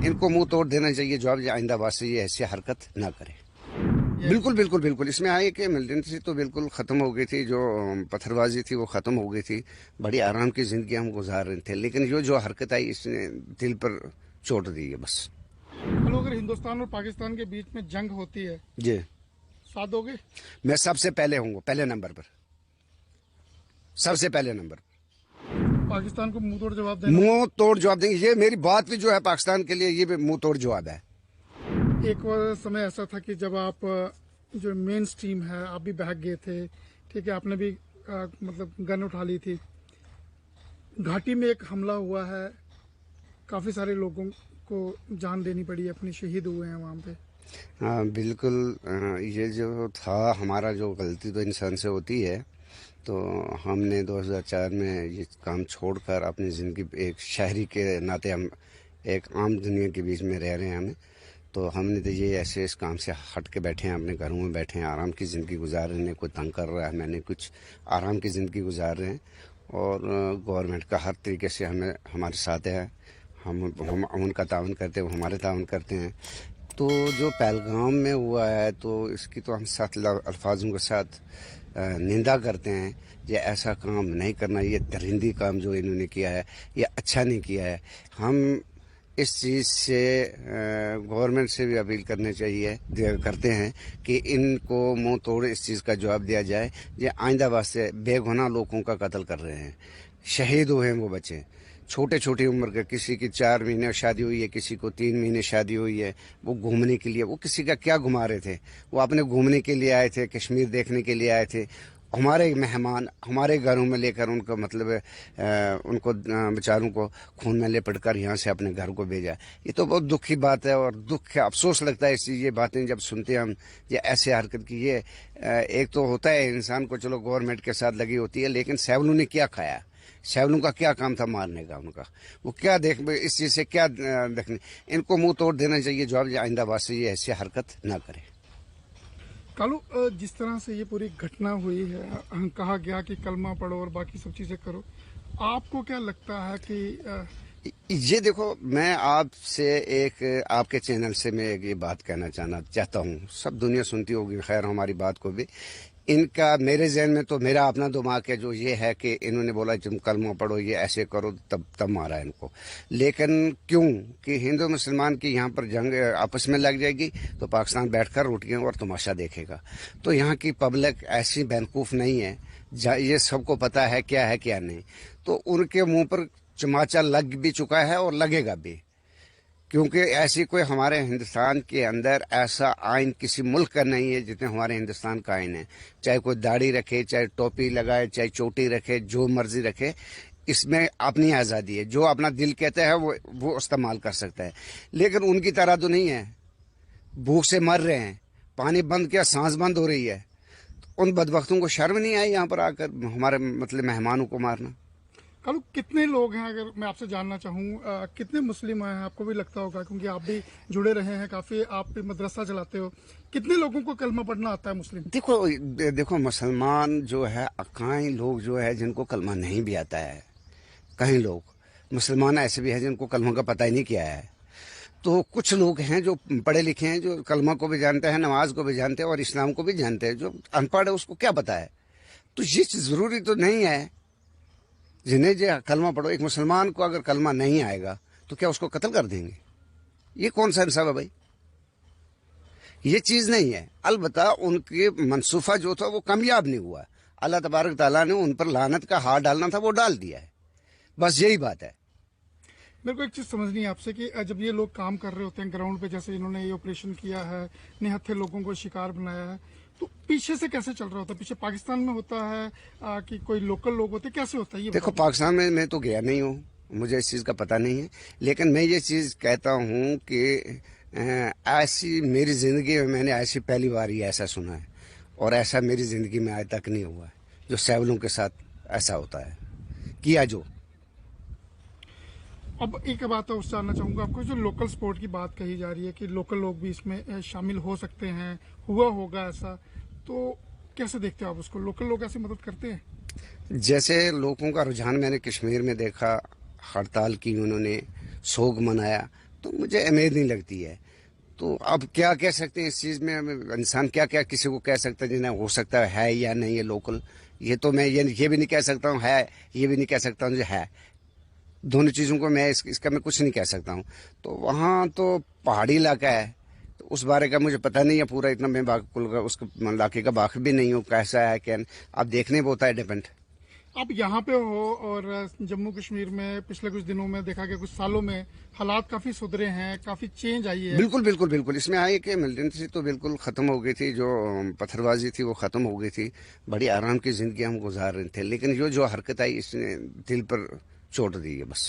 ان کو منہ توڑ دینا چاہیے جواب، آئندہ بار سے یہ ایسی حرکت نہ کرے۔ بالکل بالکل بالکل، اس میں آئے کہ ملٹنسی تو بالکل ختم ہو گئی تھی، جو پتھر بازی تھی وہ ختم ہو گئی تھی، بڑی آرام کی زندگی ہم گزار رہے تھے، لیکن جو حرکت آئی اس نے دل پر چوٹ دی ہے بس۔ چلو اگر ہندوستان اور پاکستان کے بیچ میں جنگ ہوتی ہے جی ساتھ دو گے؟ میں سب سے پہلے ہوں گا، پہلے نمبر پر، سب سے پہلے نمبر پر پاکستان کو منہ توڑ جواب دینا؟ منہ توڑ جواب دیں گے، یہ میری بات بھی جو ہے پاکستان کے لیے یہ بھی منہ توڑ جواب ہے۔ ایک سمے ایسا تھا کہ جب آپ جو مین سٹریم ہے آپ بھی بہک گئے تھے، ٹھیک ہے، آپ نے بھی مطلب گن اٹھا لی تھی، گھاٹی میں ایک حملہ ہوا ہے، کافی سارے لوگوں کو جان دینی پڑی، اپنی شہید ہوئے ہیں وہاں پہ۔ ہاں بالکل، یہ جو تھا ہمارا، جو غلطی تو انسان سے ہوتی ہے، تو ہم نے 2004 میں یہ کام چھوڑ کر اپنی زندگی ایک شہری کے ناطے ہم ایک عام دنیا کے بیچ میں رہ رہے ہیں ہمیں، تو ہم نے تو یہ ایسے اس کام سے ہٹ کے بیٹھے ہیں، اپنے گھروں میں بیٹھے ہیں، آرام کی زندگی گزار رہے ہیں، کوئی تنگ کر رہا ہے میں نے کچھ آرام کی زندگی گزار رہے ہیں، اور گورنمنٹ کا ہر طریقے سے ہمارے ساتھ ہے، ہم ان کا تعاون کرتے ہیں، وہ ہمارے تعاون کرتے ہیں۔ تو جو پہلگام میں ہوا ہے تو اس کی تو ہم سخت الفاظوں کے ساتھ نندا کرتے ہیں، یہ ایسا کام نہیں کرنا، یہ درندی کام جو انہوں نے کیا ہے یہ اچھا نہیں کیا ہے۔ ہم اس چیز سے گورنمنٹ سے بھی اپیل کرتے ہیں کہ ان کو منہ توڑ اس چیز کا جواب دیا جائے، یہ آئندہ واسطے بے گناہ لوگوں کا قتل کر رہے ہیں، شہید ہوئے ہیں وہ بچے، چھوٹی عمر کے، کسی کی 4 مہینے شادی ہوئی ہے، کسی کو 3 مہینے شادی ہوئی ہے، وہ گھومنے کے لیے، وہ کسی کا کیا گھما رہے تھے، وہ اپنے گھومنے کے لیے آئے تھے، کشمیر دیکھنے کے لیے آئے تھے، ہمارے مہمان ہمارے گھروں میں لے کر ان کو مطلب ان کو بیچاروں کو خون میں لپٹ کر یہاں سے اپنے گھر کو بھیجا۔ یہ تو بہت دکھ کی بات ہے، اور دکھ افسوس لگتا ہے یہ باتیں جب سنتے ہیں ہم، یہ ایسے حرکت کی، یہ ایک تو ہوتا ہے انسان کو چلو گورنمنٹ کے ساتھ لگی ہوتی ہے، لیکن سیولوں نے کیا کھایا، سیولوں کا کیا کام تھا مارنے کا، ان کا وہ کیا اس چیز سے کیا دیکھنے، ان کو منہ توڑ دینا چاہیے جواب، آئندہ بار سے یہ ایسی حرکت نہ کرے۔ کالو، جس طرح سے یہ پوری گھٹنا ہوئی ہے، کہا گیا کہ کلمہ پڑھو اور باقی سب چیزیں کرو، آپ کو کیا لگتا ہے کہ یہ دیکھو، میں آپ سے آپ کے چینل سے میں یہ بات کہنا چاہتا ہوں، سب دنیا سنتی ہوگی خیر ہماری بات کو بھی، ان کا میرے ذہن میں تو میرا اپنا دماغ ہے جو یہ ہے کہ انہوں نے بولا تم کلمہ پڑھو، یہ ایسے کرو، تب مارا ان کو، لیکن کیوں کہ ہندو مسلمان کی یہاں پر جنگ آپس میں لگ جائے گی تو پاکستان بیٹھ کر روٹیاں اور تماشا دیکھے گا، تو یہاں کی پبلک ایسی بیوقوف نہیں ہے، یہ سب کو پتہ ہے کیا ہے کیا نہیں، تو ان کے منہ پر چماچا لگ بھی چکا ہے اور لگے گا بھی، کیونکہ ایسی کوئی ہمارے ہندوستان کے اندر ایسا آئین کسی ملک کا نہیں ہے جتنے ہمارے ہندوستان کا آئین ہے، چاہے کوئی داڑھی رکھے، چاہے ٹوپی لگائے، چاہے چوٹی رکھے، جو مرضی رکھے، اس میں اپنی آزادی ہے، جو اپنا دل کہتا ہے وہ استعمال کر سکتا ہے، لیکن ان کی طرح تو نہیں ہے، بھوک سے مر رہے ہیں، پانی بند کیا سانس بند ہو رہی ہے، ان بدبختوں کو شرم نہیں آئی یہاں پر آ کر ہمارے مطلب مہمانوں کو مارنا؟ کالو کتنے لوگ ہیں، اگر میں آپ سے جاننا چاہوں کتنے مسلم ہیں؟ آپ کو بھی لگتا ہوگا کیونکہ آپ بھی جڑے رہے ہیں کافی، آپ بھی مدرسہ چلاتے ہو، کتنے لوگوں کو کلمہ پڑھنا آتا ہے مسلم؟ دیکھو مسلمان جو ہے، کہیں لوگ جو ہے جن کو کلمہ نہیں بھی آتا ہے، کہیں لوگ مسلمان ایسے بھی ہیں جن کو کلمہ کا پتہ ہی نہیں کیا ہے، تو کچھ لوگ ہیں جو پڑھے لکھے ہیں، جو کلمہ کو بھی جانتے ہیں، نماز کو بھی جانتے ہیں اور اسلام کو بھی جانتے ہیں، جو ان پڑھ ہے اس کو کیا پتہ ہے، تو یہ ضروری تو نہیں ہے جنہیں جو کلمہ پڑھو، ایک مسلمان کو اگر کلمہ نہیں آئے گا تو کیا اس کو قتل کر دیں گے؟ یہ کون سا انصاف ہے بھائی؟ یہ چیز نہیں ہے، البتہ ان کے منصوبہ جو تھا وہ کامیاب نہیں ہوا، اللہ تبارک تعالیٰ نے ان پر لعنت کا ہار ڈالنا تھا وہ ڈال دیا ہے، بس یہی بات ہے۔ میرے کو ایک چیز سمجھنی ہے آپ سے کہ جب یہ لوگ کام کر رہے ہوتے ہیں گراؤنڈ پہ، جیسے انہوں نے یہ آپریشن کیا ہے، نہتھے لوگوں کو شکار بنایا ہے، تو پیچھے سے کیسے چل رہا ہوتا ہے؟ پیچھے پاکستان میں ہوتا ہے کہ کوئی لوکل لوگ ہوتے، کیسے ہوتا ہے یہ؟ دیکھو پاکستان میں تو گیا نہیں ہوں، مجھے اس چیز کا پتہ نہیں ہے، لیکن میں یہ چیز کہتا ہوں کہ ایسی میری زندگی میں نے ایسی پہلی بار ہی ایسا سنا ہے، اور ایسا میری زندگی میں آج تک نہیں ہوا ہے جو سیولوں کے ساتھ ایسا ہوتا ہے کیا جو۔ اب ایک بات اور جاننا چاہوں گا آپ کو، جو لوکل سپورٹ کی بات کہی جا رہی ہے کہ لوکل لوگ بھی اس میں شامل ہو سکتے ہیں، ہوا ہوگا ایسا، تو کیسے دیکھتے ہو آپ اس کو؟ لوکل لوگ ایسی مدد کرتے ہیں؟ جیسے لوگوں کا رجحان میں نے کشمیر میں دیکھا، ہڑتال کی انہوں نے، سوگ منایا، تو مجھے امید نہیں لگتی ہے. تو اب کیا کہہ سکتے ہیں اس چیز میں؟ انسان کیا کیا کسی کو کہہ سکتا ہے جنہیں ہو سکتا ہے یا نہیں ہے لوکل. یہ تو میں یہ بھی نہیں کہہ سکتا ہوں ہے، یہ بھی نہیں کہہ سکتا ہوں جو ہے. دونوں چیزوں کو میں اس کا میں کچھ نہیں کہہ سکتا ہوں. تو وہاں تو پہاڑی علاقہ ہے، تو اس بارے کا مجھے پتہ نہیں ہے پورا اتنا. میں اس علاقے کا واقف بھی نہیں ہوں کیسا ہے کیا. اب دیکھنے پہ ہوتا ہے ڈیپینڈ. آپ یہاں پہ ہو اور جموں کشمیر میں پچھلے کچھ دنوں میں دیکھا کہ کچھ سالوں میں حالات کافی سدھرے ہیں، کافی چینج آئی ہے. بالکل بالکل بالکل. اس میں آئی کہ ملٹنسی تو بالکل ختم ہو گئی تھی، جو پتھر بازی تھی وہ ختم ہو گئی تھی. بڑی آرام کی زندگی ہم گزار رہے تھے، لیکن جو حرکت آئی اس نے دل پر چوٹ دی ہے بس.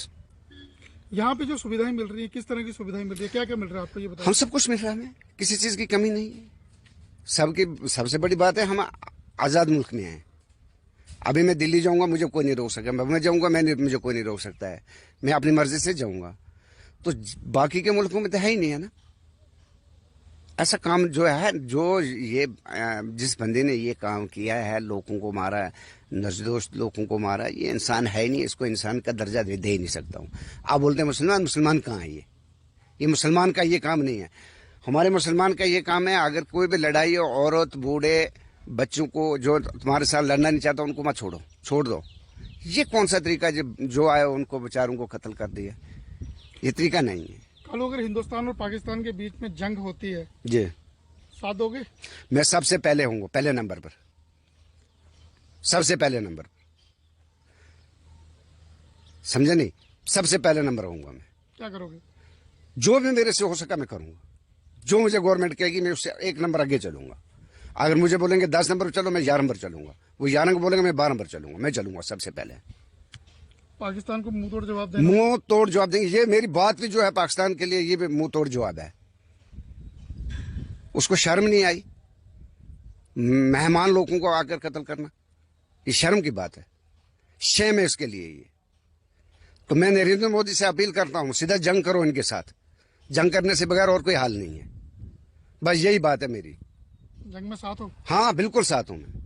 یہاں پہ جو سویدھائیں مل رہی ہیں کس طرح کی سویدھائیں مل رہی ہیں، کیا کیا مل رہا ہے آپ کو یہ بتائیں. ہم سب کچھ مل رہا ہے، ہمیں کسی چیز کی کمی نہیں ہے. سب سے بڑی بات ہے ہم آزاد ملک میں ہیں. ابھی میں دلی جاؤں گا مجھے کوئی نہیں روک سکتا. میں جاؤں گا مجھے کوئی نہیں روک سکتا ہے. میں اپنی مرضی سے جاؤں گا. تو باقی کے ملکوں میں تو ہے ہی نہیں ہے نا ایسا کام. جو ہے جو یہ جس بندے نے یہ کام کیا ہے، لوگوں کو مارا ہے، نزدوش لوگوں کو مارا، یہ انسان ہے ہی نہیں. اس کو انسان کا درجہ دے ہی نہیں سکتا ہوں. آپ بولتے ہیں مسلمان کہاں ہے؟ یہ مسلمان کا یہ کام نہیں ہے. ہمارے مسلمان کا یہ کام ہے اگر کوئی بھی لڑائی ہو، عورت بوڑھے بچوں کو جو تمہارے ساتھ لڑنا نہیں چاہتا ان کو مت چھوڑ دو. یہ کون سا طریقہ جو آئے ان کو بیچاروں کو قتل کر دیا؟ یہ طریقہ نہیں ہے. کل اگر ہندوستان اور پاکستان کے بیچ میں جنگ ہوتی ہے جی ساتھ دو گے؟ میں سب سے پہلے ہوں گا، پہلے نمبر پر، سب سے پہلے نمبر پر. سمجھے نہیں؟ سب سے پہلے نمبر ہوں گا میں. کیا کرو گے؟ جو بھی میرے سے ہو سکا میں کروں گا. جو مجھے گورنمنٹ کہے گی میں اس سے ایک نمبر آگے چلوں گا. اگر مجھے بولیں گے 10 نمبر چلو میں 11 نمبر چلوں گا. وہ 11 کو بولیں گے میں 12 نمبر چلوں گا. میں چلوں گا سب سے پہلے. پاکستان کو منہ توڑ جواب دینا. منہ توڑ جواب دیں گے. یہ میری بات بھی جو ہے پاکستان کے لیے یہ بھی منہ توڑ جواب ہے. اس کو شرم نہیں آئی مہمان لوگوں کو آ کر قتل کرنا؟ یہ شرم کی بات ہے، شیم ہے اس کے لیے یہ. تو میں نریندر مودی سے اپیل کرتا ہوں سیدھا جنگ کرو ان کے ساتھ. جنگ کرنے سے بغیر اور کوئی حال نہیں ہے. بس یہی بات ہے میری. جنگ میں ساتھ ہو؟ ہاں بالکل ساتھ ہوں میں.